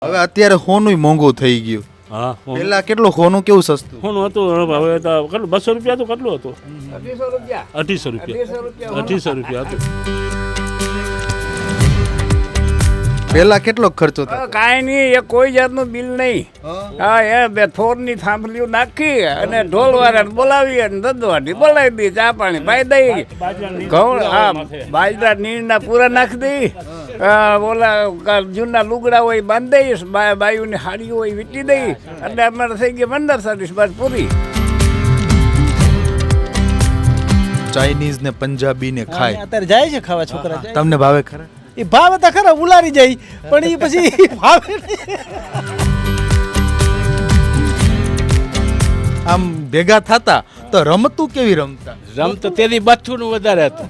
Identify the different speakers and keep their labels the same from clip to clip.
Speaker 1: હવે અત્યારે સોનું મોંઘું થઈ ગયું.
Speaker 2: હા
Speaker 1: પહેલા કેટલું સોનું કેવું સસ્તું?
Speaker 2: સોનું હતું હવે તો કેટલું 200 રૂપિયા તો કેટલું હતું 250 રૂપિયા હતું.
Speaker 1: પહેલા કેટલો ખર્ચો થતો?
Speaker 3: કાંઈ નહીં, એ કોઈ જાતનું બિલ નહીં. હા, એ બે થોરની થાંભલીઓ નાખી અને ઢોલવાળાને બોલાવી અને દદવાટી બોલાવી દી, ચા પાણી પાઈ દઈ, ઘઉં હા બાજરા નીરના પૂરા નાખી દઈ, ઓલા જૂના લુગડા હોય બાંધી દઈશ, બાયુની હાડીઓ હોય વીટી દઈ, એટલે અમારે થઈ ગઈ 15 બસ પૂરી.
Speaker 1: ચાઇનીઝ ને પંજાબી ને ખાય,
Speaker 4: અત્યારે જાય છે ખાવા છોકરા જાય.
Speaker 1: તમને ભાવે ખરા?
Speaker 4: એ ભાવે તો ખરા, ઉલારી જાય પણ એ પછી ભાવે નહીં.
Speaker 1: આમ ભેગા થતા તો રમતું કેવી રમતા?
Speaker 5: રમતો તેની બચ્ચું વધારે હતું.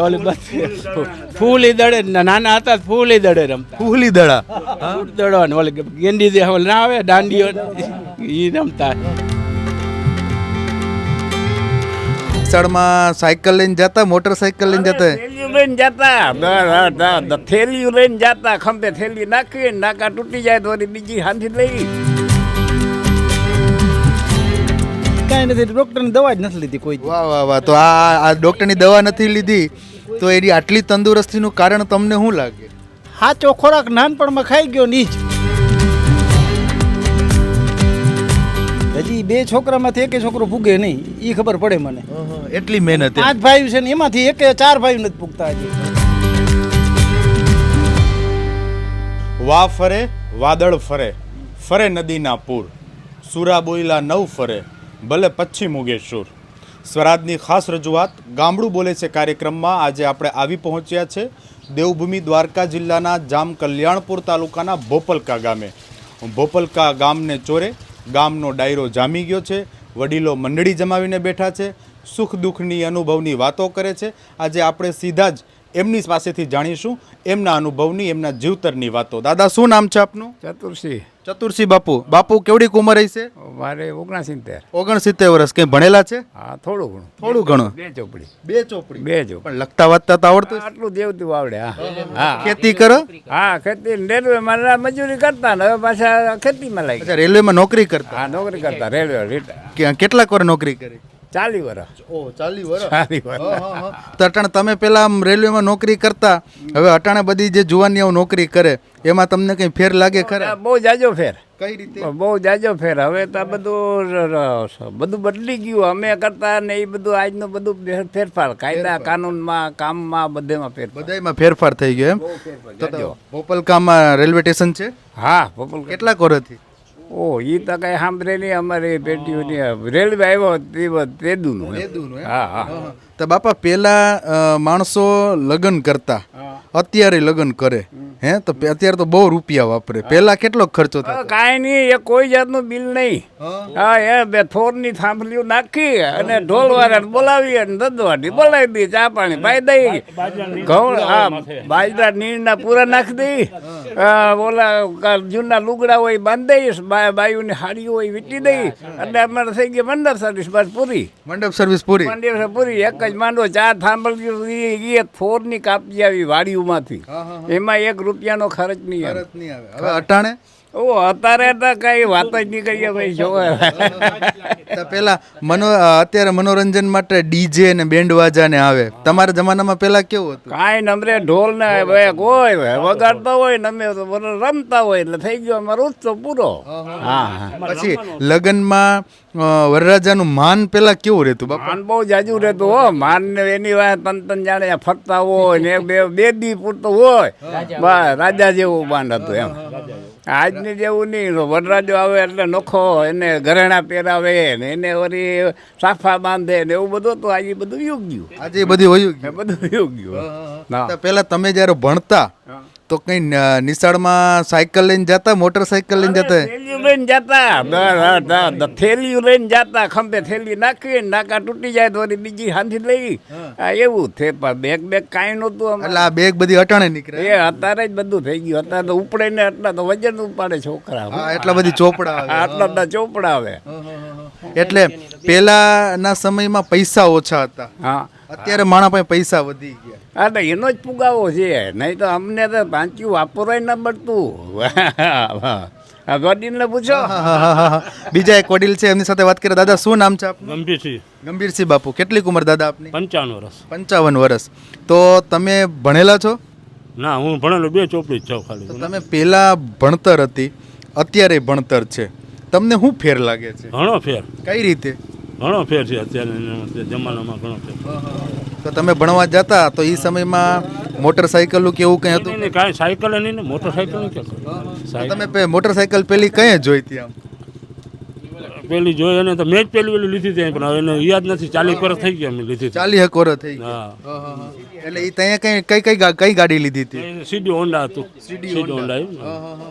Speaker 5: ઓલી બચ્ચું ફૂલી દડે નાના હતા ફૂલી દડે રમતા.
Speaker 1: ફૂલી દડા
Speaker 5: ફૂલ દડો ઓલી ગેંડી દે ના આવે દાંડીઓ એ રમતા.
Speaker 1: માં સાયકલ લઈને જતા, મોટરસાયકલ લઈને જતા.
Speaker 3: થેલીઓ લઈને જતા, થેલીઓ લઈને જતા, ખંભે થેલી નાખી, નાકા તૂટી જાય તો વળી બીજી હાંધી લઈ.
Speaker 4: કાંઈ નથી, ડૉક્ટરની દવા જ નથી લીધી કોઈ.
Speaker 1: વાહ વાહ વાહ. તો આ ડોક્ટરની દવા નથી લીધી તો એની આટલી તંદુરસ્તીનું કારણ તમને શું લાગે?
Speaker 4: સાચો ખોરાક નાનપણમાં ખાઈ ગયો ની જ. હજી 2 છોકરામાંથી એકે છોકરો પૂગે નહીં એ ખબર પડે મને.
Speaker 1: એટલી મહેનત.
Speaker 4: 5 ભાઈ છે ને એમાંથી એકે 4 ભાઈ નથી પૂગતા હજી.
Speaker 6: વા ફરે વાદળ ફરે, ફરે નદીના પૂર, સુરા બોયલા નવ ફરે, ભલે પશ્ચિમ ઉગે શૂર. સ્વરાજની ખાસ રજૂઆત ગામડું બોલે છે કાર્યક્રમમાં આજે આપણે આવી પહોંચ્યા છે દેવભૂમિ દ્વારકા જિલ્લાના જામ કલ્યાણપુર તાલુકાના ભોપલકા ગામે. ભોપલકા ગામને ચોરે ગામનો ડાયરો જામી ગયો છે. વડીલો મંડળી જમાવીને બેઠા છે, સુખ દુઃખની અનુભવની વાતો કરે છે. આજે આપણે સીધા જ એમની પાસેથી જાણીશું એમના અનુભવની, એમના જીવતરની વાતો. દાદા, શું નામ છે આપનું?
Speaker 3: ચતુરસિંહ.
Speaker 1: ચતુરસિંહ બાપુ. બાપુ કેવડી ઉંમર હશે?
Speaker 3: મારે 69.
Speaker 1: 69 વર્ષ. કંઈ ભણેલા છે?
Speaker 3: હા, થોડું ઘણું.
Speaker 1: થોડું ઘણું.
Speaker 3: 2 ચોપડી.
Speaker 1: 2 ચોપડી.
Speaker 3: 2 ચોપડી.
Speaker 1: પણ લખતા વાંચતા તો આવડતું હશે?
Speaker 3: આટલું દેવતું આવડે. હા હા.
Speaker 1: ખેતી કરો?
Speaker 3: હા, ખેતી રેલવેમાં મજૂરી કરતા ને હવે પાછા ખેતીમાં લાગી.
Speaker 1: અચ્છા, રેલવેમાં નોકરી કરતા?
Speaker 3: હા, નોકરી કરતા રેલવે.
Speaker 1: કેટલાક વાર નોકરી કરી?
Speaker 3: 40 વર્ષ.
Speaker 1: ઓ, 40 વર્ષ.
Speaker 3: 40 વર્ષ.
Speaker 1: તો અટાણે તમે પેલા આમ રેલવેમાં નોકરી કરતા, હવે અટાણે બધી જે જુવાનીઓ નોકરી કરે એમાં તમને કઈ ફેર લાગે ખરા?
Speaker 3: બહુ જાજો ફેર.
Speaker 1: કઈ રીતે?
Speaker 3: બહુ જાજો ફેર. હવે તો બધું બદલી ગયું. અમે કરતા ને એ બધું આજનું બધું ફેરફાર, કાયદા કાનૂનમાં, કામમાં, બધેમાં ફેરફાર.
Speaker 1: બધાયમાં ફેરફાર થઈ ગયો એમ. તો ભોપલકામાં રેલવે સ્ટેશન છે?
Speaker 3: હા, ભોપલ.
Speaker 1: કેટલાક વર્ષથી?
Speaker 3: ઓ, એ તો કઈ સાંભળે નહીં. અમારી પેટીઓની રેલવે આવ્યો તેદુનું. હા હા.
Speaker 1: તો બાપા પેલા માણસો લગ્ન કરતા, અત્યારે લગ્ન કરે હે તો અત્યારે તો બહુ રૂપિયા વાપરે. પેલા કેટલો ખર્ચો થતો?
Speaker 3: કાંઈ નહીં, એ કોઈ જાતનું બિલ નહીં. હા, એ બે થોરની થાંભલીઓ નાખી અને ઢોલવાળાને બોલાવી અને દદવાટી બોલાવી દી, ચા પાણી પાઈ દઈ, ઘઉં હા બાજરા નીરના પૂરા નાખી દઈ, ઓલા જૂના લુગડા હોય બાંધી દઈશ, બાયુની હાડીઓ હોય વીટી દઈ, એટલે અમારે થઈ ગઈ 15 બસ પૂરી.
Speaker 1: મંડપ સર્વિસ પૂરી?
Speaker 3: મંડપ પૂરી. એક જ માંડવો, 4 થાંભલીઓ એ થોરની કાપી આવી વાડીઓમાંથી. એમાં 1 રૂપિયાનો ખર્ચ નહીં આવે.
Speaker 1: હવે અટાણે
Speaker 3: ઓ, અત્યારે તો કઈ વાત જ નહીં કરીએ ભાઈ. જોવા
Speaker 1: તો પેલા અત્યારે મનોરંજન માટે ડીજે ને બેન્ડ વાજા ને આવે. તમારા જમાનામાં પેલા કેવું હતું?
Speaker 3: કાંઈ નમરે ઢોલ ને હોય વગાડતા હોય ને અમે તો રમતા હોય એટલે થઈ ગયો અમારો ઉત્સવ પૂરો. હા.
Speaker 1: પછી લગ્નમાં વરરાજાનું માન પેલા કેવું રહેતું બાપા?
Speaker 3: માન બહુ જાજુ રહેતું હો. માન ને એની વાત તન જાણે ફરતા હોય ને બે દી પૂરતો હોય. બસ રાજા જેવું માન હતું એમ. આજની જેવું નહીં. વરરાજો આવે એટલે નોખો એને ઘરેણા પહેરાવે ને એને વળી સાફા બાંધે ને એવું બધું તો આજે બધું યુગ ગયું.
Speaker 1: આજે બધું વયું ગયું.
Speaker 3: બધું યુગ ગયું.
Speaker 1: તો પેલા તમે જયારે ભણતા તો કઈ નિશાળમાં સાયકલ લઈને જતા, મોટરસાયકલ લઈને જતા?
Speaker 3: થેલીઓ લઈને જતા, થેલીઓ લઈને જતા, ખંભે થેલી નાખી, નાકા તૂટી જાય તો વળી બીજી હાંધી લઈ. એવું છે. પણ બેગ કાંઈ નહોતું.
Speaker 1: એટલે આ બેગ બધી અટાણે નીકળે.
Speaker 3: એ અત્યારે જ બધું થઈ ગયું. અત્યારે તો ઉપડે ને એટલા તો વજન ઉપાડે છોકરા.
Speaker 1: એટલા બધી ચોપડા આવે.
Speaker 3: આટલા બધા ચોપડા આવે.
Speaker 1: એટલે પહેલાના સમયમાં પૈસા ઓછા હતા,
Speaker 3: હા
Speaker 1: અત્યારે માણા પાસે પૈસા વધી ગયા.
Speaker 3: હા તો એનો જ પુગાવો છે, નહીં તો અમને તો પાંચ્યું વાપરાય ન પડતું. આ વડીલને પૂછો.
Speaker 1: બીજા એક વડીલ છે, એમની સાથે વાત કરીએ. દાદા શું નામ છે આપનું?
Speaker 2: ગંભીરથી
Speaker 1: ગંભીરસિંહ બાપુ. કેટલી ઉંમર દાદા આપની?
Speaker 2: 55 વર્ષ.
Speaker 1: 55 વર્ષ. તો તમે ભણેલા છો?
Speaker 2: ના, હું ભણેલો 2 ચોપડી જ છું
Speaker 1: તો
Speaker 2: ખાલી.
Speaker 1: તમે પેલા ભણતર હતી, અત્યારે ભણતર છે, તમને શું ફેર લાગે છે?
Speaker 2: ઘણો ફેર,
Speaker 1: કઈ રીતે?
Speaker 2: ઘણો ફેર છે અત્યારે જમાનામાં, ઘણો ફેર.
Speaker 1: તો તમે ભણવા જતા તો એ સમયમાં મોટરસાઇકલ કે એવું કંઈ હતું?
Speaker 2: નહીં, કાંઈ સાયકલ નહીં ને મોટરસાયકલ નહીં કે
Speaker 1: તો તમે મોટરસાઇકલ પેલી કઈ જોઈતી આમ?
Speaker 2: પેલી જોઈ એને તો મેં જ પેલી લીધી હતી, પણ હવે એને યાદ નથી. 40 વર્ષ થઈ ગયા મેં લીધી હતી.
Speaker 1: 40 વર્ષ થઈ ગયા.
Speaker 2: હા,
Speaker 1: એટલે એ ત્યાં કઈ ગાડી લીધી હતી?
Speaker 2: સીડી હોન્ડા હતું. સીડી હોન્ડા આવ્યું.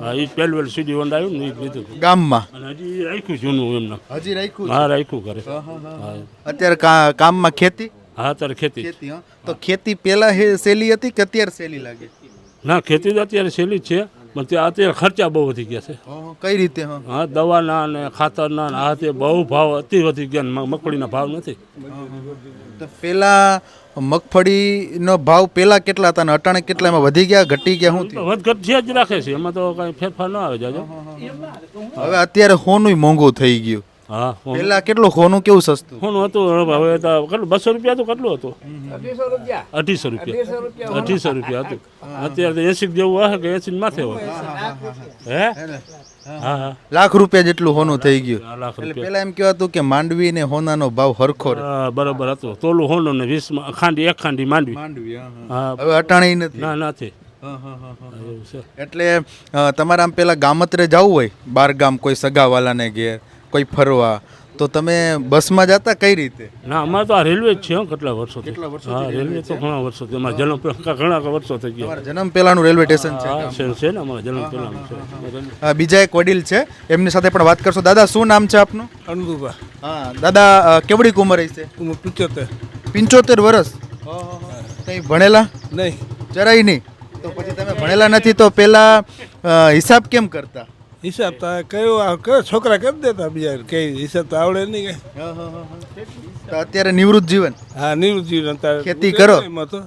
Speaker 2: હા, એ પહેલું સીડી હોન્ડા આવ્યું ને એ જ લીધું હતું.
Speaker 1: ગામમાં?
Speaker 2: અને હજી રાખ્યું જૂનું એમને.
Speaker 1: હજી રાખ્યું?
Speaker 2: હા, રાખ્યું કરે. હા,
Speaker 1: અત્યારે કામમાં ખેતી?
Speaker 2: હા, અત્યારે ખેતી.
Speaker 1: ખેતી, હા. તો ખેતી પેલા સહેલી હતી કે અત્યારે સહેલી લાગે?
Speaker 2: ના, ખેતી તો અત્યારે સહેલી જ છે, પણ ત્યાં અત્યારે ખર્ચા બહુ વધી ગયા છે.
Speaker 1: કઈ રીતે?
Speaker 2: હા, દવાના ને ખાતરના ને આ તે બહુ ભાવ અતિ વધી ગયા ને મગફળીના ભાવ નથી.
Speaker 1: તો પેલા મગફળીનો ભાવ પેલા કેટલા હતા ને અટાણે કેટલા, એમાં વધી ગયા ઘટી ગયા? શું થયું?
Speaker 2: વધઘટ છે જ રાખે છે, એમાં તો કાંઈ ફેરફાર ન આવે જાજો.
Speaker 1: હવે અત્યારે સોનું મોંઘું થઈ ગયું.
Speaker 2: હા,
Speaker 1: પેલા કેટલું સોનું કેવું સસ્તું?
Speaker 2: કોનું હતું? હવે તો કેટલું 200 રૂપિયા તો કેટલું હતું?
Speaker 3: 250 રૂપિયા.
Speaker 2: 250 રૂપિયા. 250 રૂપિયા હતું. અત્યારે તો 80 જેવું હશે કે 80 માથે હોય. હે? હા, હા,
Speaker 1: લાખ રૂપિયા જેટલું સોનું થઈ ગયું.
Speaker 2: 1 લાખ
Speaker 1: એટલે
Speaker 2: રૂપિયા.
Speaker 1: પેલા એમ કહેવાતું કે માંડવી ને સોનાનો ભાવ હરખો રહે.
Speaker 2: હા, બરાબર હતું. તોલું હોંડો ને 20 ખાંડી, 1 ખાંડી માંડવી. હા,
Speaker 1: હવે અટાણે નથી.
Speaker 2: ના, નથી. એવું છે.
Speaker 1: એટલે તમારે આમ પેલા ગામત્રે જવું હોય, બાર ગામ કોઈ સગાવાલાને ઘેર કોઈ ફરવા, તો તમે બસમાં જતા કઈ રીતે?
Speaker 2: ના, અમારે તો આ રેલવે જ છે હો, કેટલા વર્ષોથી. હા, રેલવે તો ઘણા વર્ષોથી. અમારા જન્મ ઘણા વર્ષો થઈ ગયા.
Speaker 1: તમારા જન્મ પહેલાનું રેલવે સ્ટેશન છે.
Speaker 2: હા, છે ને અમારા જન્મ પહેલાનું છે.
Speaker 1: બીજા એક વડીલ છે, એમની સાથે પણ વાત કરશો. દાદા શું નામ છે આપનું?
Speaker 4: અનુભવા
Speaker 1: હા દાદા, કેવડી ઉંમર હશે?
Speaker 4: 75.
Speaker 1: 75 વર્ષ. કંઈ ભણેલા?
Speaker 4: નહીં,
Speaker 1: જરાય નહીં. તો પછી તમે ભણેલા નથી તો પેલા હિસાબ કેમ કરતા?
Speaker 4: હિસાબ તો કયો છોકરા કરી દેતા બીજા, કઈ હિસાબ તો આવડે નહીં કઈ.
Speaker 1: તો અત્યારે નિવૃત્ત જીવન?
Speaker 4: હા, નિવૃત્ત જીવન.
Speaker 1: ખેતી કરો?
Speaker 4: તો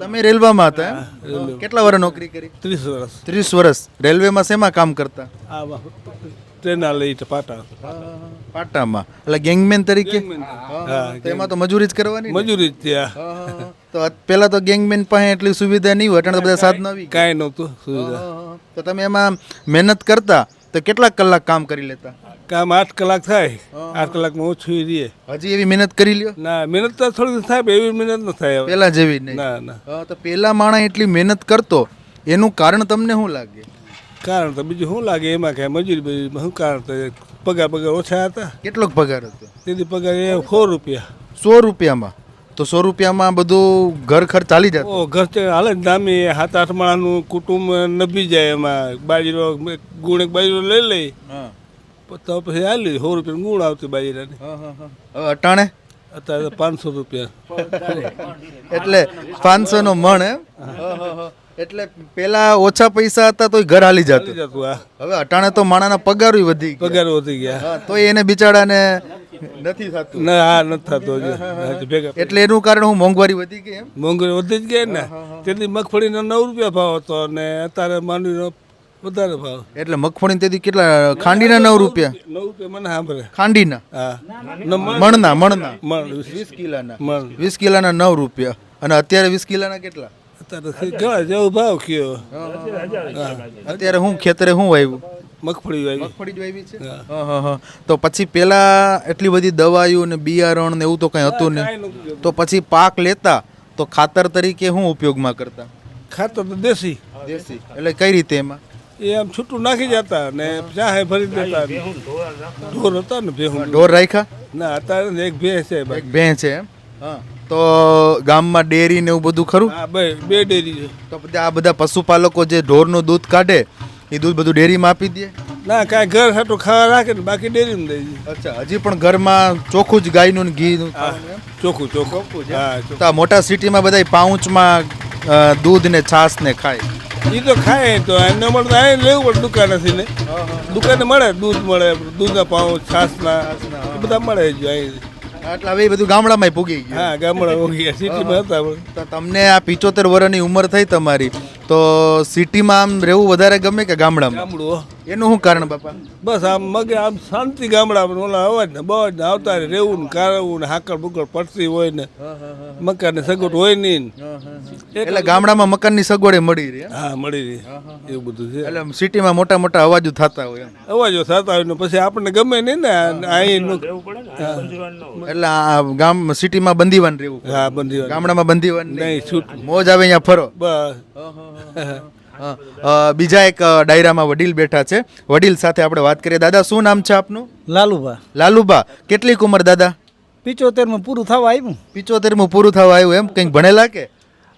Speaker 1: તમે રેલવેમાં હતા એમ? કેટલા વર્ષ નોકરી કરી?
Speaker 4: 30 વર્ષ.
Speaker 1: 30 વર્ષ. રેલવેમાં શેમાં કામ કરતા?
Speaker 4: આમાં ટ્રેના લઈ પાટા
Speaker 1: પાટામાં. એટલે ગેંગમેન તરીકે?
Speaker 4: હા,
Speaker 1: તો એમાં તો મજૂરી જ કરવાની ને?
Speaker 4: મજૂરી જ ત્યાં.
Speaker 1: તો પેલા તો ગેંગમેન પાસે એટલી સુવિધા નહીં હોય, અટાણે તો બધા સાધન આવી ગયા.
Speaker 4: કાંઈ નહોતું સુવિધા.
Speaker 1: તો તમે એમાં મહેનત કરતા તો કેટલા કલાક કામ કરી લેતા?
Speaker 4: કામ 8 કલાક થાય, 8 કલાકમાં ઓછું રહીએ.
Speaker 1: હજી એવી મહેનત કરી લ્યો?
Speaker 4: ના, મહેનત તો થોડી થાય, એવી મહેનત ન થાય હવે.
Speaker 1: પેલા જેવી નહીં.
Speaker 4: ના ના,
Speaker 1: તો પેલા માણસ એટલી મહેનત કરતો, એનું કારણ તમને શું લાગે?
Speaker 4: કારણ તો બીજું શું લાગે એમાં, કાંઈ મજૂરી શું કારણ તો પગાર ઓછા હતા.
Speaker 1: કેટલોક પગાર હતો?
Speaker 4: તેથી પગાર એ 100 રૂપિયા.
Speaker 1: 100 રૂપિયામાં? તો 100 રૂપિયામાં બધું ઘર ખર્ચ ચાલી જતો?
Speaker 4: ઓ, ઘર તો હાલે જ. નામી 7-8 માણસનું કુટુંબ નભી જાય એમાં. બાજરો ગુણ, એક બાજરો લઈ લઈ તો પછી હાલી 100 રૂપિયા ગુણ આવતી બાજરાની.
Speaker 1: હવે અટાણે
Speaker 4: અત્યારે 500 રૂપિયા.
Speaker 1: એટલે 500 નો મણ એમ? એટલે પેલા ઓછા પૈસા હતા તો ઘર હાલી જતું.
Speaker 4: જતું. હા,
Speaker 1: હવે અટાણે તો માણાના પગાર વધી ગયા.
Speaker 4: પગાર વધી ગયા.
Speaker 1: તો એને બિચારાને નથી થતું.
Speaker 4: ના, હા, નથી થતો હજી ભેગા.
Speaker 1: એટલે એનું કારણ હું મોંઘવારી વધી ગઈ એમ?
Speaker 4: મોંઘવારી વધી જ ગઈ ને. તેથી મગફળીનો 9 રૂપિયા ભાવ હતો અને અત્યારે માંડવીનો વધારે ભાવ.
Speaker 1: એટલે મગફળી તેથી કેટલા? ખાંડીના 9 રૂપિયા?
Speaker 4: 9 રૂપિયા મને સાંભળે.
Speaker 1: ખાંડીના?
Speaker 4: હા,
Speaker 1: મણના? મણના
Speaker 4: 20
Speaker 1: કિલાના?
Speaker 4: મણ.
Speaker 1: 20 કિલાના 9 રૂપિયા. અને અત્યારે 20 કિલાના કેટલા?
Speaker 4: અત્યારે ઘણા જેવો ભાવ કયો.
Speaker 1: અત્યારે હું ખેતરે હું વાવ્યું?
Speaker 4: મગફળી વાવી.
Speaker 1: મગફળી જ વાવી છે. તો પછી પેલા એટલી બધી દવાઈઓ ને બિયારણ ને એવું તો કઈ હતું ને, તો પછી પાક લેતા તો ખાતર તરીકે શું ઉપયોગમાં કરતા?
Speaker 4: ખાતર તો દેશી.
Speaker 1: દેશી એટલે કઈ રીતે એમાં?
Speaker 4: એ આમ છૂટું નાખી જતા ને ચાહે ભરી દેતા. ઢોર હતા ને ભેહું.
Speaker 1: ઢોર રાખ્યા?
Speaker 4: ના, અત્યારે એક ભેંસ છે.
Speaker 1: એક ભેંસ છે એમ? તો ગામમાં ડેરી ને એવું બધું ખરું?
Speaker 4: હા, 2 ડેરી છે.
Speaker 1: તો બધા આ બધા પશુપાલકો જે ઢોરનું દૂધ કાઢે એ દૂધ બધું ડેરીમાં આપી દે?
Speaker 4: ના, કાંઈ ઘર હાટું ખાવા રાખે ને બાકી ડેરીમાં દઈ દે.
Speaker 1: અચ્છા, હજી પણ ઘરમાં ચોખ્ખું જ ગાયનું ને ઘીનું ખાવાનું એમ?
Speaker 4: ચોખ્ખું. હા,
Speaker 1: તો આ મોટા સિટીમાં બધા પાઉચમાં દૂધ ને છાશ ને ખાય.
Speaker 4: એ તો ખાય તો એને મળે તો અહીં લેવું પડે દુકાનેથી ને દુકાને મળે દૂધ મળે દૂધના પાઉં છાશના એ બધા મળે જ અહીં.
Speaker 1: એટલે હવે એ બધું ગામડામાં પૂગી ગયું.
Speaker 4: હા ગામડા હોઈ ગયા સિટીમાં હતા પણ.
Speaker 1: તો તમને આ 75 વર્ષની ઉંમર થઈ તમારી, તો સિટીમાં આમ રહેવું વધારે ગમે કે ગામડામાં?
Speaker 4: ગામડું હો.
Speaker 1: એનું શું કારણ બાપા?
Speaker 4: બસ આમ મગે આમ શાંતિ ગામડા ઓલા અવાજ ને બવાજ ને આવતા રહે રહેવું ને કારવું ને હાકડ બુકડ પડતી હોય ને મકાન ને સગવડ હોય નહીં
Speaker 1: એટલે ગામડામાં મકાનની સગવડે મળી રહી.
Speaker 4: હા મળી રહી એવું બધું છે.
Speaker 1: એટલે સિટીમાં મોટા મોટા અવાજો થતા હોય એમ.
Speaker 4: અવાજો થતા હોય ને પછી આપણને ગમે નહીં ને અહીં
Speaker 1: એટલે આ ગામ સિટીમાં બંધીવાન રહેવું.
Speaker 4: હા બંધી
Speaker 1: ગામડામાં બંધીવાન
Speaker 4: નહીં છૂટ
Speaker 1: મોજ આવે અહીંયા ફરો.
Speaker 4: બસ
Speaker 1: બીજા એક ડાયરામાં વડીલ બેઠા છે, વડીલ સાથે આપણે વાત કરીએ. દાદા શું નામ છે આપનું?
Speaker 7: લાલુભા
Speaker 1: લાલુબા. કેટલીક ઉંમર દાદા?
Speaker 7: 75 પૂરું થવા આવ્યું.
Speaker 1: 75 પૂરું થવા આવ્યું એમ? કંઈક ભણેલા કે?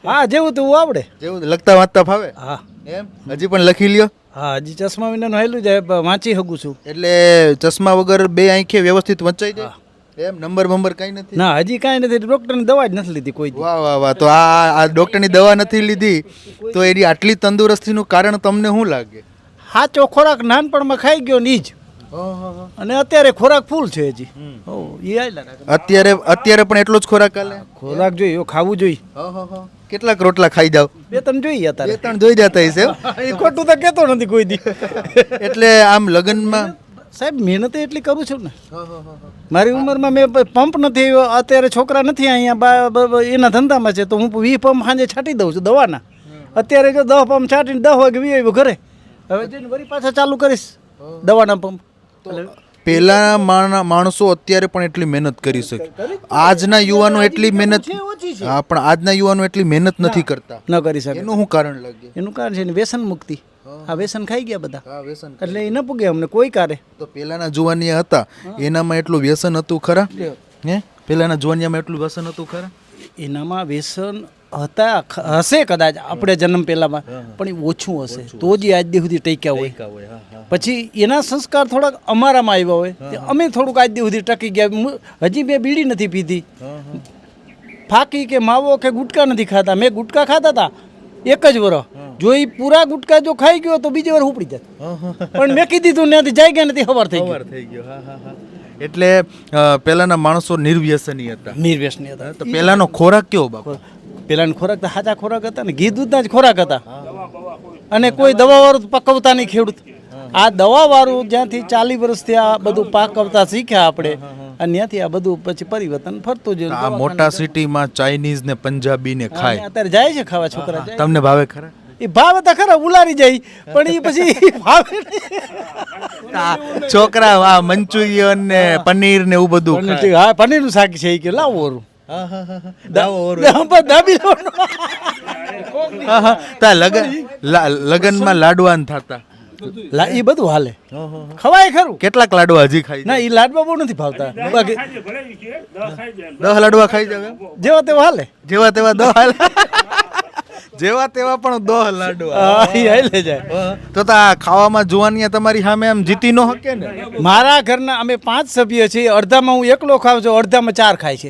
Speaker 7: હા જેવું તેવું આવડે.
Speaker 1: જેવું લખતા વાંચતા ફાવે?
Speaker 7: હા
Speaker 1: એમ હજી પણ લખી લ્યો?
Speaker 7: હા હજી ચશ્મા વિનાનું હેલું જાય વાંચી શકું છું.
Speaker 1: એટલે ચશ્મા વગર બે આંખે વ્યવસ્થિત વંચાઈ જાય એમ? નંબર કઈ નથી?
Speaker 7: ના હજી કાંઈ નથી, ડૉક્ટરની દવા જ નથી લીધી કોઈ દી.
Speaker 1: વાહ વાહ વાહ. તો આ ડોક્ટરની દવા નથી લીધી તો એની આટલી તંદુરસ્તીનું કારણ તમને શું લાગે?
Speaker 7: સાચો ખોરાક નાનપણમાં ખાઈ ગયો ને ઈ જ. અને અત્યારે ખોરાક ફૂલ છે હજી. હો એ આયલા રાખે.
Speaker 1: અત્યારે પણ એટલો જ ખોરાક હાલે?
Speaker 7: ખોરાક જોઈએ ખાવું જોઈએ.
Speaker 1: કેટલાક રોટલા ખાઈ જાવ?
Speaker 7: 2-3 જોઈએ
Speaker 1: બે
Speaker 7: અત્યારે.
Speaker 1: ત્રણ જોઈ જતા હશે એમ?
Speaker 7: એ ખોટું તો કહેતો નથી કોઈ દી.
Speaker 1: એટલે આમ લગ્નમાં
Speaker 7: સાહેબ મહેનત એટલી કરું છું ને. મારી ઉંમરમાં મેં પંપ નથી, અત્યારે છોકરા નથી અહીંયા એના ધંધામાં છે તો હું 20 પંપ સાંજે છાંટી દઉં છું દવાના. અત્યારે જો 10 પંપ છાંટીને 10 વાગે વી આવ્યો ઘરે. હવે જઈને વળી પાછા ચાલુ કરીશ દવાના પંપ.
Speaker 1: પેલા માણસો અત્યારે પણ એટલી મહેનત કરી શકે. આજના યુવાનો એટલી મહેનત, હા પણ આજના યુવાનો એટલી મહેનત નથી કરતા.
Speaker 7: ન કરી શકે.
Speaker 1: એનું શું કારણ લાગે?
Speaker 7: એનું કારણ છે ને વ્યસન મુક્તિ. આ વ્યસન ખાઈ ગયા બધા
Speaker 1: હા વ્યસન.
Speaker 7: એટલે એ ન પૂગે અમને કોઈ કારે.
Speaker 1: તો પેલાના જુવાનિયા હતા એનામાં એટલું વ્યસન હતું ખરા? હે પેલાના જુવાનિયામાં એટલું વ્યસન હતું ખરા?
Speaker 7: એનામાં વ્યસન હતા હશે કદાચ આપણે જન્મ પહેલામાં, પણ એ ઓછું હશે તો જ આજ દી સુધી ટક્યા હોય. પછી એના સંસ્કાર થોડાક અમારામાં આવ્યા હોય તે અમે થોડુંક આજ દી સુધી ટકી ગયા. હજી મેં બીડી નથી પીધી, ફાકી કે માવો કે ગુટકા નથી ખાતા. મેં ગુટકા ખાતા હતા 1 જ વર્ષ. જો એ પૂરા ગુટકા જો ખાઈ ગયો તો બીજી વાર ઉપડી જાય. પણ મેં કીધી તું ત્યાંથી જાય ગયા નથી ખબર થઈ ગઈ.
Speaker 1: એટલે પેલાના માણસો નિર્વ્યસની હતા.
Speaker 7: નિર્વ્યસની હતા.
Speaker 1: તો પેલાનો ખોરાક કેવો બાપા?
Speaker 7: પેલાના ખોરાક તો સાચા ખોરાક હતા ને, ઘી દૂધના જ ખોરાક હતા. અને કોઈ દવાવાળું પકવતા નહીં ખેડૂત. આ દવાવાળું જ્યાંથી 40 વર્ષથી આ બધું પાકવતા શીખ્યા આપણે, અને ત્યાંથી આ બધું પછી પરિવર્તન ફરતું જ.
Speaker 1: આ મોટા સિટીમાં ચાઇનીઝ ને પંજાબી ને ખાય,
Speaker 7: અત્યારે જાય છે ખાવા છોકરા.
Speaker 1: તમને ભાવે ખરા?
Speaker 7: એ ભાવે તો ખરા, ઉલારી જાય પણ એ પછી ભાવે
Speaker 1: છોકરા આ મંચુરિયન ને પનીર ને એવું બધું ખાય.
Speaker 7: હા પનીરનું શાક છે એ કે લાવો ઓરું
Speaker 1: લગનમાં લાડવાન થતા
Speaker 7: એ બધું હાલે, ખવાય ખરું.
Speaker 1: કેટલાક લાડવા હજી ખાઈ?
Speaker 7: ના એ લાડવા બહુ નથી ભાવતા. બાકી
Speaker 1: 10 લાડવા ખાઈ જાવ એમ?
Speaker 7: જેવા તેવા હાલે.
Speaker 1: જેવા તેવા 10 હાલે. જેવા તેવા પણ 10 લાડવા
Speaker 7: હાલે જાય.
Speaker 1: તો આ ખાવામાં જોવાની તમારી સામે આમ જીતી નો હકે ને?
Speaker 7: મારા ઘરના અમે 5 સભ્ય છીએ, અડધામાં હું એકલો ખાઉં છું, અડધામાં 4 ખાય છે.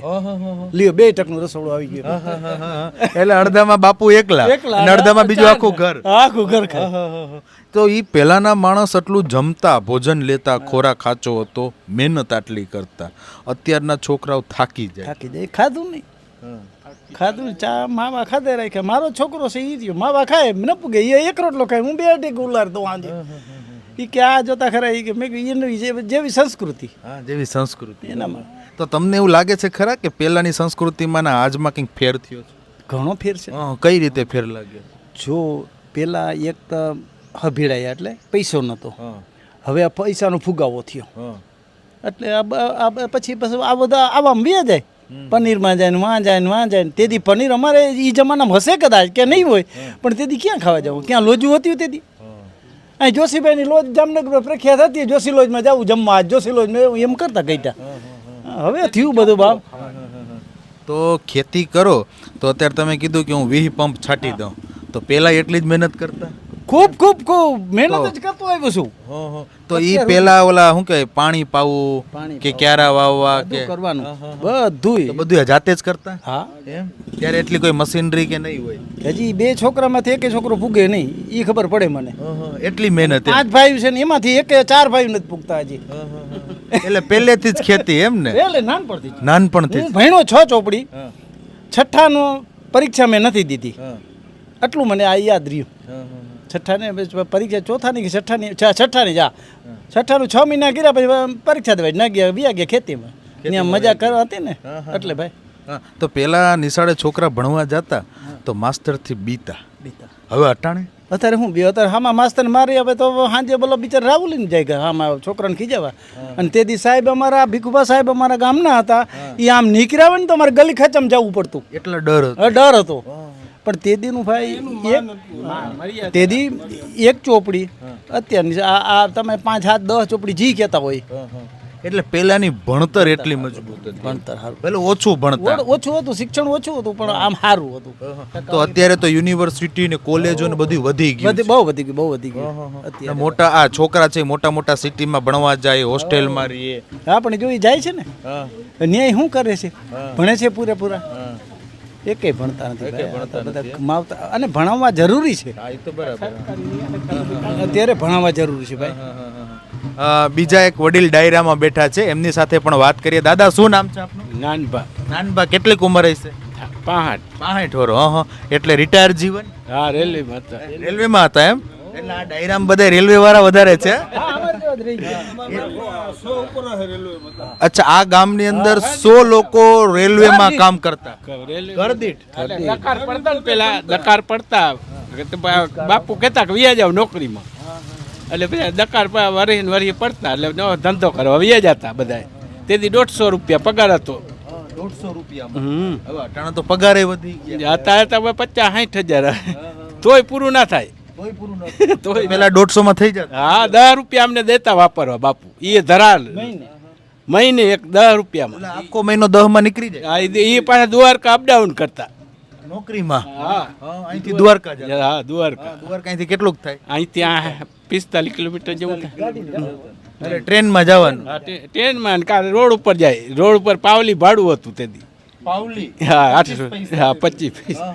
Speaker 7: લ્યો 2 ટકનું રસોડું આવી ગયું.
Speaker 1: એટલે અડધામાં બાપુ એકલા અને અડધામાં બીજું આખું ઘર.
Speaker 7: આખું ઘર ખાય.
Speaker 1: તો એ પહેલાના માણસ આટલું જમતા, ભોજન લેતા, ખોરાક ખાચો હતો, મહેનત આટલી કરતા. અત્યારના છોકરાઓ થાકી જાય.
Speaker 7: થાકી જાય. ખાધું નહીં, ખાધું ચા માવા ખાધે રાખ્યા. મારો છોકરો છે એ રહ્યો, માવા ખાય ન પૂગે, એ 1 રોટલો ખાય, હું 2 ટેક ઉલારતો આજે. એ કે આ જોતા ખરા એ કે મેં એની જેવી સંસ્કૃતિ.
Speaker 1: હા જેવી સંસ્કૃતિ
Speaker 7: એનામાં.
Speaker 1: તો તમને એવું લાગે છે ખરા કે પહેલાની સંસ્કૃતિમાં ને આજમાં કંઈક ફેર થયો છે?
Speaker 7: ઘણો ફેર છે.
Speaker 1: કઈ રીતે ફેર લાગે?
Speaker 7: જો પેલા એક તો હભીડાયા એટલે પૈસો નહોતો, હવે આ પૈસાનો ફુગાવો થયો એટલે પછી આ બધા આવામાં બે જાય. પનીરમાં જાય ને વાં જાય ને વાં જાય ને. તેથી પનીર અમારે એ જમાનામાં હશે કદાચ કે નહીં હોય, પણ તેથી ક્યાં ખાવા જવું? ક્યાં લોજું હતી તેથી? અહીં જોશીભાઈની લોજ જામનગર પ્રખ્યાત હતી, જોશી લોજમાં જવું જમવા. જોશી લોજમાં એમ કરતા ગઈટા. હવે થયું બધું બાપ.
Speaker 1: તો ખેતી કરો તો અત્યારે તમે કીધું કે હું 20 પંપ છાંટી દઉં, તો પહેલાં એટલી જ મહેનત કરતા?
Speaker 7: ખૂબ ખૂબ ખૂબ મહેનત જ કરતો આવ્યો છું.
Speaker 1: તો ઈ પેલા ઓલા શું કહેવાય પાણી પાવું
Speaker 7: પાણી
Speaker 1: કે ક્યારા વાવવા કે
Speaker 7: બધું કરવાનું બધુંય.
Speaker 1: બધું જાતે જ કરતા
Speaker 7: હા
Speaker 1: એમ ત્યારે એટલી કોઈ મશીનરી કે નહીં હોય
Speaker 7: હજી 2 છોકરામાંથી એકે છોકરો પૂગે નહીં એ ખબર પડે મને.
Speaker 1: એટલી મહેનત એમ.
Speaker 7: 5 ભાઈ છે ને એમાંથી એકે 4 ભાઈ નથી પૂગતા હજી.
Speaker 1: એટલે પહેલેથી જ ખેતી એમ ને
Speaker 7: એટલે નાનપણથી જ.
Speaker 1: નાનપણથી
Speaker 7: હું ભણ્યો 6 ચોપડી, છઠ્ઠાનો પરીક્ષા મેં નથી દીધી, આટલું મને આ યાદ રહ્યું. છઠ્ઠાને પરીક્ષા ચોથાની કે છઠ્ઠાની જા છઠ્ઠાનું 6 મહિના કર્યા પછી પરીક્ષા દેવાય ના ગયા વ્યા ગયા ખેતીમાં. ત્યાં મજા કરવા હતી ને એટલે ભાઈ.
Speaker 1: તો પેલા નિશાળે છોકરા ભણવા જતા તો માસ્તરથી બીતા હવે અટાણે
Speaker 7: અત્યારે હું બે અત્યારે હામાં માસ્તર મારી આવે તો સાંજે બોલો બિચાર રાવલીને જાય ગયા હામાં છોકરાને ખીજાવા. અને તેથી સાહેબ અમારા ભીખુભા સાહેબ અમારા ગામના હતા, એ આમ નીકળ્યા હોય ને તો અમારે ગલી ખચમ જવું પડતું,
Speaker 1: એટલો ડર હતો.
Speaker 7: ડર હતો. પણ તેદીનું ભાઈ તેદી એક ચોપડી અત્યારની આ તમે 5, 7, 10 ચોપડી જી કહેતા હોય.
Speaker 1: એટલે પેલાની ભણતર એટલી મજબૂત હતી.
Speaker 7: ભણતર સારું
Speaker 1: પેલું ઓછું ભણતા
Speaker 7: ઓછું હતું, શિક્ષણ ઓછું હતું પણ આમ સારું હતું.
Speaker 1: તો અત્યારે તો યુનિવર્સિટી ને કોલેજો ને બધું વધી ગયું છે.
Speaker 7: બહુ વધી ગયું, બહુ વધી ગયું
Speaker 1: ને
Speaker 7: અત્યારે.
Speaker 1: મોટા આ છોકરા છે મોટા મોટા સિટીમાં ભણવા જાય, હોસ્ટેલમાં રહીએ.
Speaker 7: હા પણ જો ઈ જાય છે ને ન્યાય શું કરે છે, ભણે છે પૂરેપૂરા, એકેય ભણતા નથી ભાઈ. બધા માવતા અને ભણાવવા જરૂરી છે, અત્યારે ભણાવવા જરૂરી છે ભાઈ.
Speaker 1: બીજા એક વડીલ ડાયરામાં બેઠા છે, એમની સાથે પણ વાત કરીએ. દાદા શું નામ છે આપનું?
Speaker 5: નાનભા
Speaker 1: નાનબા કેટલીક ઉંમર હશે?
Speaker 5: 65.
Speaker 1: 65 વર્ષ. એટલે રિટાયર જીવન
Speaker 5: હા રેલવેમાં હતા.
Speaker 1: રેલવેમાં હતા એમ? એટલે આ ડાયરામાં બધા રેલવે વાળા વધારે છે. અચ્છા, આ ગામની અંદર 100 લોકો રેલવેમાં કામ કરતા. ઘર દીઠ
Speaker 5: દકાર પડતા ને પેલા દકાર પડતા બાપુ કહેતા કે વ્યા જાવ નોકરીમાં, એટલે પછી દકાર વરી પડતા એટલે નવો ધંધો કરવા વ્યા જતા બધા. તેથી 150 રૂપિયા પગાર હતો.
Speaker 1: 150 રૂપિયા. હવે અટાણે તો પગારે વધી ગયા.
Speaker 5: અત્યારે તો 50-60 હજાર તોય પૂરું ના થાય.
Speaker 1: તોય પેલા 150 માં થઈ જતા.
Speaker 5: હા 10 રૂપિયા અમને દેતા વાપરવા બાપુ, એ ધરાલ મહિને એક 10 રૂપિયામાં.
Speaker 1: આખો મહિનો 10 માં નીકળી જાય.
Speaker 5: એ પાછા દ્વારકા અપડાઉન કરતા
Speaker 1: નોકરીમાં.
Speaker 5: હા
Speaker 1: અહીંથી દ્વારકા જાય.
Speaker 5: હા દ્વારકા
Speaker 1: અહીંથી કેટલુંક થાય?
Speaker 5: અહીંથી 45 કિલોમીટર જેવું થાય.
Speaker 1: એટલે ટ્રેનમાં જવાનું.
Speaker 5: હા, ટ્રેનમાં રોડ ઉપર જાય, રોડ ઉપર પાવલી ભાડું હતું તેથી.
Speaker 1: પાવલી.
Speaker 5: હા 800. હા 25 પૈસા.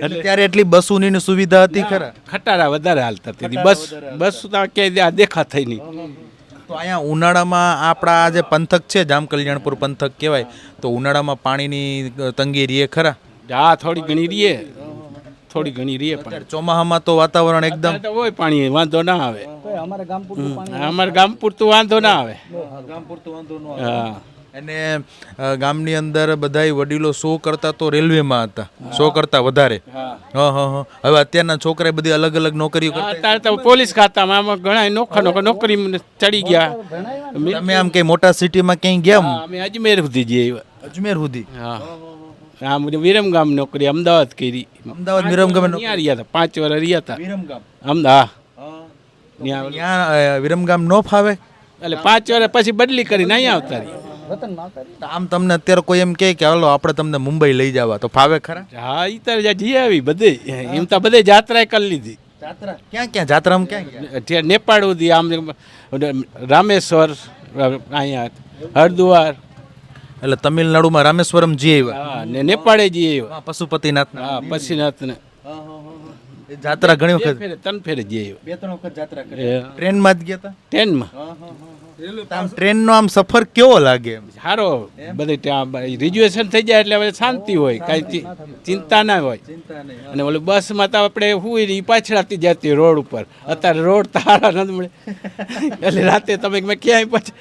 Speaker 1: એટલે ત્યારે એટલી બસોની સુવિધા હતી ખરા?
Speaker 5: ખટારા વધારે હાલતા તેથી બસ તો ક્યાંય દેખા થઈ નહીં.
Speaker 1: તો અહીંયા ઉનાળામાં આપણા આ જે પંથક છે જામ કલ્યાણપુર પંથક કહેવાય, તો ઉનાળામાં પાણીની તંગી રહીએ ખરા?
Speaker 5: હા થોડી ઘણી રીએ, થોડી ઘણી રીએ. પણ
Speaker 1: ચોમાસામાં તો વાતાવરણ એકદમ
Speaker 5: હોય પાણી વાંધો ના આવે.
Speaker 7: અમારા ગામ પૂરતું પાણી,
Speaker 5: અમારા ગામ પૂરતું વાંધો ના આવે.
Speaker 1: ગામ પૂરતું વાંધો ન આવે.
Speaker 5: હા
Speaker 1: અને ગામની અંદર બધાય વડીલો 100 કરતા તો રેલવેમાં હતા, 100 કરતા વધારે. હવે અત્યારના છોકરા બધી અલગ અલગ નોકરીઓ કરતા.
Speaker 5: અત્યારે તો પોલીસ ખાતામાં આમાં ઘણા નોકરી ચડી ગયા.
Speaker 1: તમે આમ કઈ મોટા સિટીમાં ક્યાંય ગયા?
Speaker 5: અમે અજમેર સુધી જઈએ.
Speaker 1: અજમેર સુધી?
Speaker 5: હા આમ વિરમગામ નોકરી અમદાવાદ કરી.
Speaker 1: અમદાવાદ વિરમગામ
Speaker 5: ત્યાં રહ્યા હતા, 5 વર્ષ રહ્યા હતા
Speaker 1: વિરમગામ.
Speaker 5: અમદાવાદ.
Speaker 1: ત્યાં વિરમગામ નો ફાવે
Speaker 5: એટલે 5 વર્ષ પછી બદલી કરીને અહીંયા આવતા રહ્યા.
Speaker 1: આમ તમને અત્યારે કોઈ એમ કહે કે હાલો આપણે તમને મુંબઈ લઈ જવા, તો ફાવે ખરા?
Speaker 5: હા ઈ તો જઈ આવી બધે, એમ તો બધે જાત્રા કરી લીધી.
Speaker 1: જાત્રા ક્યાં ક્યાં? જાત્રામાં ક્યાં ગયા?
Speaker 5: ત્યાં નેપાળ સુધી, આમ રામેશ્વર, અહીંયા હરદ્વાર.
Speaker 1: એટલે તમિલનાડુમાં રામેશ્વરમ જઈ આવ્યા.
Speaker 5: હા ને નેપાળે જઈ આવ્યા.
Speaker 1: પશુપતિનાથ.
Speaker 5: હા પશુપતિનાથ ને
Speaker 1: જાત્રા ઘણી વખત
Speaker 5: 3 ફેરે જઈ આવ્યા.
Speaker 1: 2-3 વખત જાત્રા કરી. ટ્રેનમાં જ ગયા હતા?
Speaker 5: ટ્રેનમાં.
Speaker 1: ટ્રેનનો આમ સફર કેવો લાગે?
Speaker 5: સારો. બધે ત્યાં રિઝર્વેશન થઈ જાય એટલે હવે શાંતિ હોય, કાંઈ ચિંતા ના હોય. અને ઓલું બસમાં તો આપણે હુઈ રહી પાછળથી જતી રોડ ઉપર. અત્યારે રોડ તારા નથી મળે એટલે રાતે તમે ક્યાંય પછી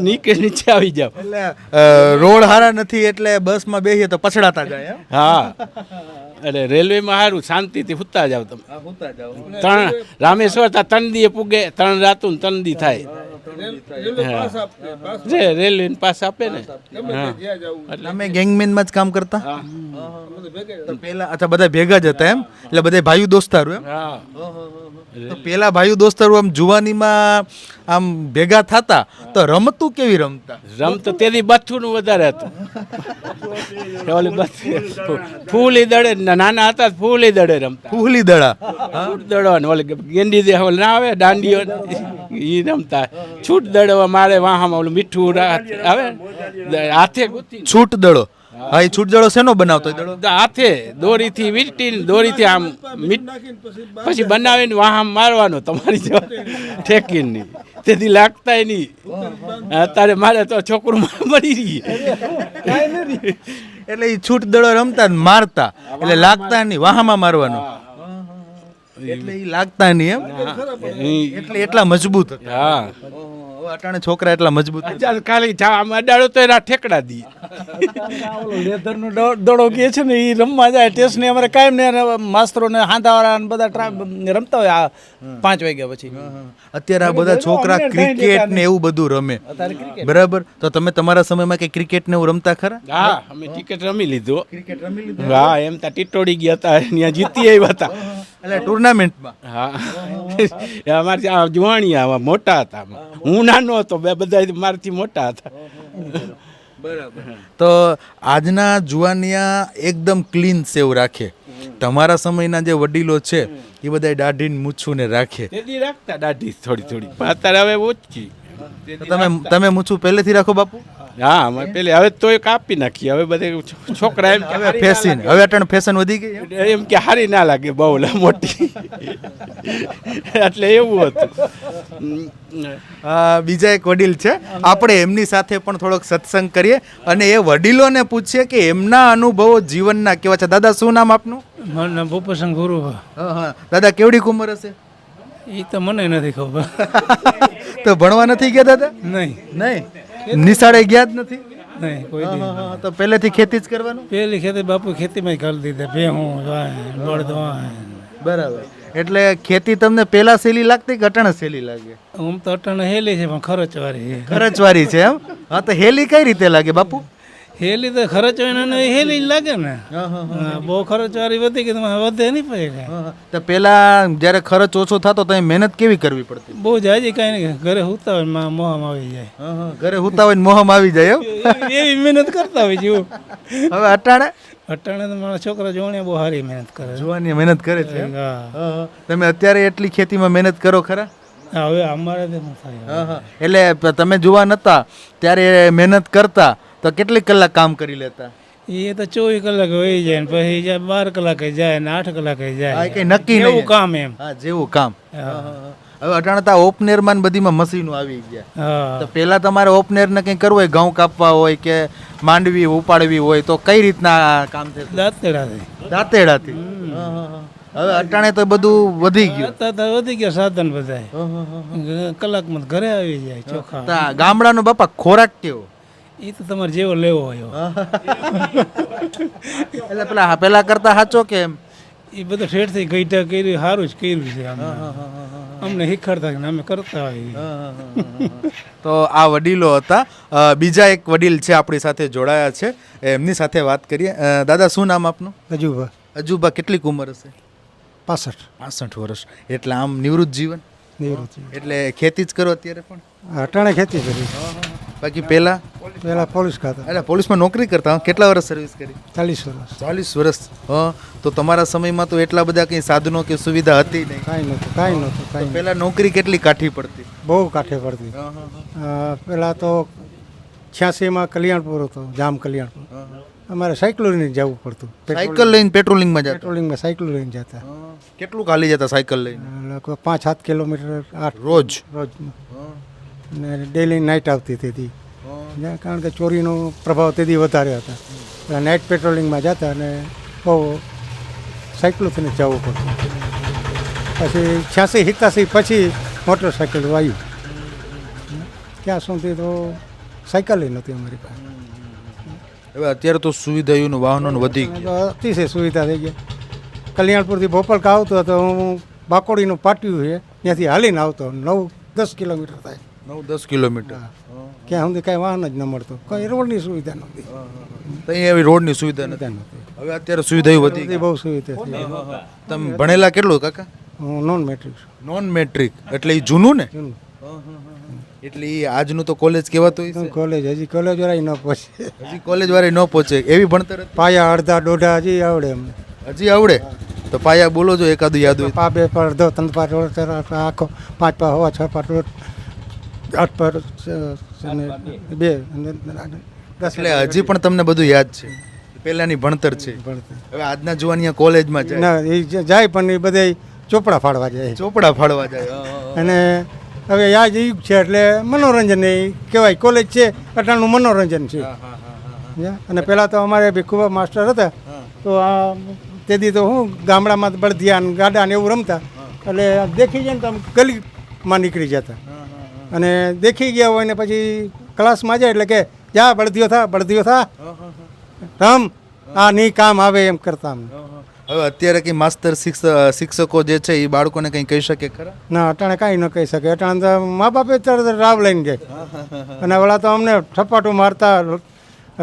Speaker 5: નીચે આવી જાઓ.
Speaker 1: એટલે રોડ સારા નથી એટલે બસમાં બેસીએ તો પછડાતા જાય.
Speaker 5: હા એટલે રેલવેમાં સારું, શાંતિથી સુતા જાવ તમે. 3 રામેશ્વર 3 દીએ પૂગે, 3 રાતું 3 દી થાય. રેલવે પાસ આપે ને.
Speaker 1: તમે ગેંગમેનમાં જ કામ કરતા? પેલા અચ્છા બધા ભેગા જ હતા એમ? એટલે બધા ભાઈઓ દોસ્તારો એમ?
Speaker 5: હા
Speaker 1: તો પેલા ભાઈઓ દોસ્તારો આમ જુવાનીમાં આમ ભેગા થતા તો રમતું કેવી રમતા?
Speaker 5: રમતો તેથી બથુનું વધારે હતું. ઓલી બથુ ફૂલી દડે નાના હતા ફૂલી દડે રમતા.
Speaker 1: ફૂલી દડા.
Speaker 5: છૂટ દડો ને ઓલી ગેંડી દે ઓલી ના આવે દાંડીઓ એ રમતા. છૂટ દડવા મારે વાહામાં ઓલું મીઠું આવે હાથે ગુથી
Speaker 1: છૂટ દડો. હા, એ છૂટ દડો શેનો બનાવતો દડો?
Speaker 5: હાથે દોરીથી વીંટીને દોરીથી આમ પછી બનાવીને વાહા મારવાનો તમારી જેવા ઠેકીને તેથી લાગતાય નહીં. અત્યારે મારે તો છોકરું મળી રહી.
Speaker 1: એટલે એ છૂટ દડો રમતા ને મારતા એટલે લાગતા નહીં, વાહામાં મારવાનું. એટલે એ લાગતા નહીં એમ, એટલે એટલા મજબૂત હતા.
Speaker 5: હા
Speaker 1: અટાણે છોકરા એટલા મજબૂત હતા.
Speaker 5: અત્યારે ખાલી આમ અડાડો તો એના ઠેકડા દી.
Speaker 7: લેધરનો દડો કે છે ને એ રમવા જાય ટેસ્ટ ને અમારે કાયમ ને માસ્તરો ને હાંધાવાળા ને બધા રમતા હોય આ 5 વાગ્યા પછી.
Speaker 1: અત્યારે આ બધા છોકરા ક્રિકેટ ને એવું બધું રમે, બરાબર? તો તમે તમારા સમયમાં કઈ ક્રિકેટ ને એવું રમતા ખરા?
Speaker 5: હા અમે ક્રિકેટ રમી લીધું. હા એમ તા ટીટોડી ગયા હતા ત્યાં જીતી આવ્યા હતા.
Speaker 1: એટલે ટુર્નામેન્ટમાં?
Speaker 5: હા અમારે જુવાણીયા મોટા હતા. હું નાનો હતો, બે બધા મારથી મોટા હતા.
Speaker 1: તો આજના જુવાનિયા એકદમ ક્લીન સેવ રાખે. તમારા સમયના જે વડીલો છે એ બધા દાઢી મૂછું ને રાખે.
Speaker 5: તેથી રાખતા દાઢી થોડી થોડી, પણ અત્યારે હવે ઓછી.
Speaker 1: તમે મૂછું પહેલેથી રાખો બાપુ?
Speaker 5: હા અમે પેલે હવે તો કાપી નાખીએ. હવે બધે છોકરા એમ
Speaker 1: હવે ફેશન, હવે અટાણે ફેશન વધી ગઈ એમ?
Speaker 5: એમ કે હારી ના લાગે બહુ મોટી, એટલે એવું હતું.
Speaker 1: બીજા એક વડીલ છે, આપણે એમની સાથે પણ થોડોક સત્સંગ કરીએ અને એ વડીલોને પૂછીએ કે એમના અનુભવો જીવનના કેવા છે. દાદા શું નામ આપનું?
Speaker 8: મારું નામ ભૂપેશન ગુરુભા.
Speaker 1: હા દાદા, કેવડી ઉંમર હશે?
Speaker 8: એ તો મને નથી ખબર.
Speaker 1: તો ભણવા નથી ગયા દાદા?
Speaker 8: નહીં
Speaker 1: નહીં, નિશાળે ગયા જ નથી?
Speaker 8: નહીં કોઈ દી.
Speaker 1: તો પહેલેથી ખેતી જ કરવાનું?
Speaker 8: પેલી ખેતી બાપુ ખેતીમાં જ કરી દીધા, ભેહું વાય બળદ વાય.
Speaker 1: બરાબર. એટલે ખેતી તમને પેલા સહેલી લાગતી કે અટાણે સહેલી લાગે?
Speaker 8: આમ તો અટાણે હેલી છે પણ ખર્ચવાળી છે.
Speaker 1: ખર્ચવાળી છે એમ? હા, તો હેલી કઈ રીતે લાગે બાપુ?
Speaker 8: હેલી તો ખર્ચવાળી હેલી જ લાગે ને. બહુ ખર્ચવાળી વધી ગઈ તમારે વધે નહીં પડે.
Speaker 1: તો પેલા જ્યારે ખર્ચ ઓછો થતો તો મહેનત કેવી કરવી પડતી?
Speaker 8: બહુ જાજી કાંઈ નહીં, ઘરે હુતા હોય ને મોહમ આવી જાય.
Speaker 1: ઘરે હુતા હોય ને મોહમ આવી જાય એમ?
Speaker 8: એવી મહેનત કરતા હોય જેવું.
Speaker 1: હવે અટાણે
Speaker 8: તો મારા છોકરા જોણે બહુ સારી મહેનત કરે.
Speaker 1: જોવાની મહેનત કરે છે.
Speaker 8: હા
Speaker 1: તમે અત્યારે એટલી ખેતીમાં મહેનત કરો ખરા?
Speaker 8: હવે અમારે તો શું થાય.
Speaker 1: એટલે તમે જુવાન હતા ત્યારે મહેનત કરતા તો કેટલી કલાક કામ કરી લેતા?
Speaker 8: એ તો 24 કલાક વહી જાય ને પછી 12 કલાકે જાય ને 8 કલાકે જાય.
Speaker 1: કઈ નક્કી નહીં.
Speaker 8: એવું કામ એમ.
Speaker 1: હા, જેવું કામ. હવે અટાણે તો ઓપનેરમાં બધીમાં મશીનો આવી ગયા.
Speaker 8: હા
Speaker 1: તો પેલા તમારે ઓપનેરને કંઈ કરવું હોય, ઘઉં કાપવા હોય કે માંડવી ઉપાડવી હોય તો કઈ રીતના કામ થતું?
Speaker 8: દાંતેડાથી.
Speaker 1: દાંતેડાથી. હવે અટાણે તો બધું વધી ગયું.
Speaker 8: અત્યારે વધી ગયા સાધન બધા, કલાકમાં ઘરે આવી જાય ચોખા.
Speaker 1: તો આ ગામડાનો બાપા ખોરાક કેવો?
Speaker 8: એ તો તમારે જેવો લેવો હોય.
Speaker 1: એટલે પેલા કરતા સાચો કે એમ?
Speaker 8: એ બધું ઠેઠથી ગઈઢા કર્યું, સારું જ કર્યું છે. અમને શીખવાડતા કે અમે કરતા હોઈએ.
Speaker 1: તો આ વડીલો હતા. બીજા એક વડીલ છે આપણી સાથે જોડાયા છે, એમની સાથે વાત કરીએ. દાદા શું નામ આપનું?
Speaker 8: અજુભા.
Speaker 1: અજુભા, કેટલી ઉંમર હશે?
Speaker 8: 65
Speaker 1: વર્ષ. એટલે આમ નિવૃત્ત જીવન? એટલે ખેતી જ કરો અત્યારે પણ?
Speaker 8: અટાણે ખેતી કરી.
Speaker 1: બાકી પહેલા
Speaker 8: પોલીસ ખાતા.
Speaker 1: એટલે પોલીસમાં નોકરી કરતા? કેટલા વર્ષ સર્વિસ કરી?
Speaker 8: 40
Speaker 1: વર્ષ. હા, તો તમારા સમયમાં તો એટલા બધા કંઈ સાધનો કે સુવિધા હતી નહીં?
Speaker 8: કાંઈ નહોતું.
Speaker 1: પહેલા નોકરી કેટલી કાઠી પડતી?
Speaker 8: બહુ કાઠે પડતી. પહેલાં તો 86માં કલ્યાણપુર હતો, જામ કલ્યાણપુર. અમારે સાયકલ લઈને જવું પડતું.
Speaker 1: સાયકલ લઈને પેટ્રોલિંગમાં જતા?
Speaker 8: પેટ્રોલિંગમાં સાયકલ લઈને જતા.
Speaker 1: કેટલું ખાલી જતા સાયકલ લઈને?
Speaker 8: 5-7 કિલોમીટર
Speaker 1: રોજ?
Speaker 8: ને ડેલી નાઇટ આવતી તેથી, કારણ કે ચોરીનો પ્રભાવ તેથી વધારે હતા. એટલે નાઇટ પેટ્રોલિંગમાં જતા અને બહુ સાયકલોથી જવું પડતું. પછી 86-87 પછી મોટરસાઇકલ વાયું. ત્યાં સુધી તો સાયકલ નહોતી અમારી પાસે.
Speaker 1: હવે અત્યારે તો સુવિધાઓનું વાહનો વધી ગયા,
Speaker 8: અતિશય સુવિધા થઈ ગયા. કલ્યાણપુરથી ભોપાલ આવતો હતો, હું બાકોડીનું પાટિયું છે ત્યાંથી હાલીને આવતો. 9-10 કિલોમીટર થાય.
Speaker 1: 9-10 કિલોમીટર.
Speaker 8: ક્યાં સુધી કાંઈ વાહન જ ન મળતો, કંઈ રોડની સુવિધા નહોતી.
Speaker 1: તો અહીંયા એવી રોડની સુવિધા નથી. હવે અત્યારે સુવિધાઓ વધી ગઈ,
Speaker 8: બહુ સુવિધા થઈ.
Speaker 1: તમે ભણેલા કેટલું કાકા?
Speaker 8: હું નોન મેટ્રિક.
Speaker 1: નોન મેટ્રિક એટલે એ જૂનું ને? એટલે ઈ આજનું તો કોલેજ કહેવાતું હોય છે.
Speaker 8: કોલેજ હજી કોલેજ વાળા ન પહોંચે.
Speaker 1: હજી કોલેજ વાળે ન પહોંચે એવી ભણતર હતી?
Speaker 8: પાયા અડધા દોઢા હજી આવડે અમને.
Speaker 1: હજી આવડે તો પાયા બોલો જો એકાદું યાદ હોય.
Speaker 8: પા બે પર અડધો ત્રણ પાર રોડ આખો 5 પાર હવા 6 પાર રોડ 8 પાર બે અને 10
Speaker 1: એટલે હજી પણ તમને બધું યાદ છે, પહેલાની ભણતર છે. હવે આજના જુવાનિયા કોલેજમાં જાય,
Speaker 8: ના એ જાય પણ એ બધા ચોપડા ફાડવા જાય
Speaker 1: ચોપડા ફાડવા જાય.
Speaker 8: અને હવે આ જ યુગ છે એટલે મનોરંજન એ કહેવાય. કોલેજ છે અટાણું મનોરંજન છે. અને પહેલાં તો અમારે બી ખૂબ માસ્ટર હતા તો આ તેથી તો હું ગામડામાં બળદિયા ગાડા ને એવું રમતા એટલે દેખી જાય ને તો આમ ગલીમાં નીકળી જતા. અને દેખી ગયા હોય ને પછી ક્લાસમાં જાય એટલે કે જા બળદિયો થા રમ આ નહીં કામ આવે એમ કરતા અમને.
Speaker 1: હવે અત્યારે કઈ માસ્તર શિક્ષકો જે છે એ બાળકોને કંઈ કહી શકે ખરા?
Speaker 8: ના અટાણે કાંઈ ન કહી શકે. અટાણે તો મા બાપે તરત રાવ લઈને જાય. અને ઓલા તો અમને ઠપાટું મારતા,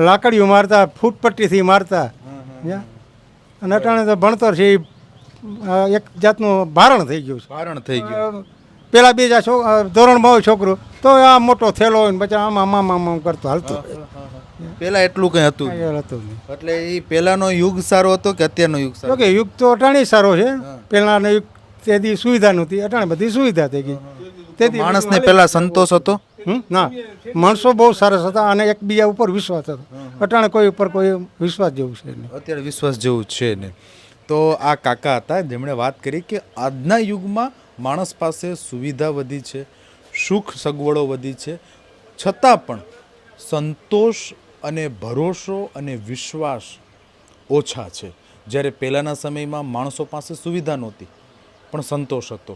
Speaker 8: લાકડીઓ મારતા, ફૂટપટ્ટીથી મારતા. અને અટાણે તો ભણતર છે એ એક જાતનું ભારણ થઈ ગયું છે.
Speaker 1: ભારણ થઈ ગયું.
Speaker 8: પેલા બીજા ધોરણમાં હોય છોકરો તો આ મોટો થયેલો હોય ને પછી આમ કરતો હાલતો.
Speaker 1: પેલા એટલું કંઈ હતું નહીં.
Speaker 8: કાંઈ હતું નહીં.
Speaker 1: એટલે એ પહેલાનો યુગ સારો હતો કે અત્યારનો યુગ સારો?
Speaker 8: ઓકે યુગ તો અટાણે સારો છે. પહેલાંનો યુગ તેથી સુવિધા નહોતી, અટાણે બધી સુવિધા થઈ ગઈ. તેથી
Speaker 1: માણસને પહેલા સંતોષ હતો?
Speaker 8: ના માણસો બહુ સરસ હતા અને એકબીજા ઉપર વિશ્વાસ હતો. અટાણે કોઈ ઉપર કોઈ વિશ્વાસ જેવું છે નહીં.
Speaker 1: અત્યારે વિશ્વાસ જેવું છે ને. તો આ કાકા હતા જેમણે વાત કરી કે આજના યુગમાં માણસ પાસે સુવિધા વધી છે, સુખ સગવડો વધી છે, છતાં પણ સંતોષ અને ભરોસો અને વિશ્વાસ ઓછા છે. જ્યારે પહેલાંના સમયમાં માણસો પાસે સુવિધા નહોતી પણ સંતોષ હતો,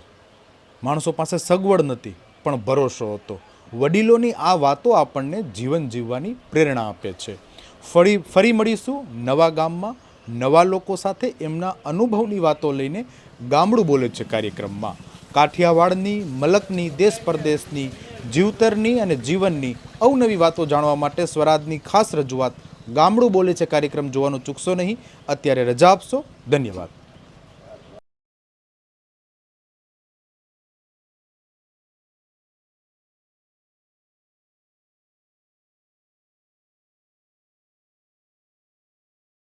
Speaker 1: માણસો પાસે સગવડ નથી પણ ભરોસો હતો. વડીલોની આ વાતો આપણને જીવન જીવવાની પ્રેરણા આપે છે. ફરી મળીશું નવા ગામમાં નવા લોકો સાથે એમના અનુભવની વાતો લઈને. ગામડું બોલે છે કાર્યક્રમમાં કાઠિયાવાડની, મલકની, દેશ પરદેશની, જીવતરની અને જીવનની અવનવી વાતો જાણવા માટે સ્વરાજની ખાસ રજૂઆત ગામડું બોલે છે કાર્યક્રમ જોવાનું ચૂકશો નહીં. અત્યારે રજા આપશો. ધન્યવાદ.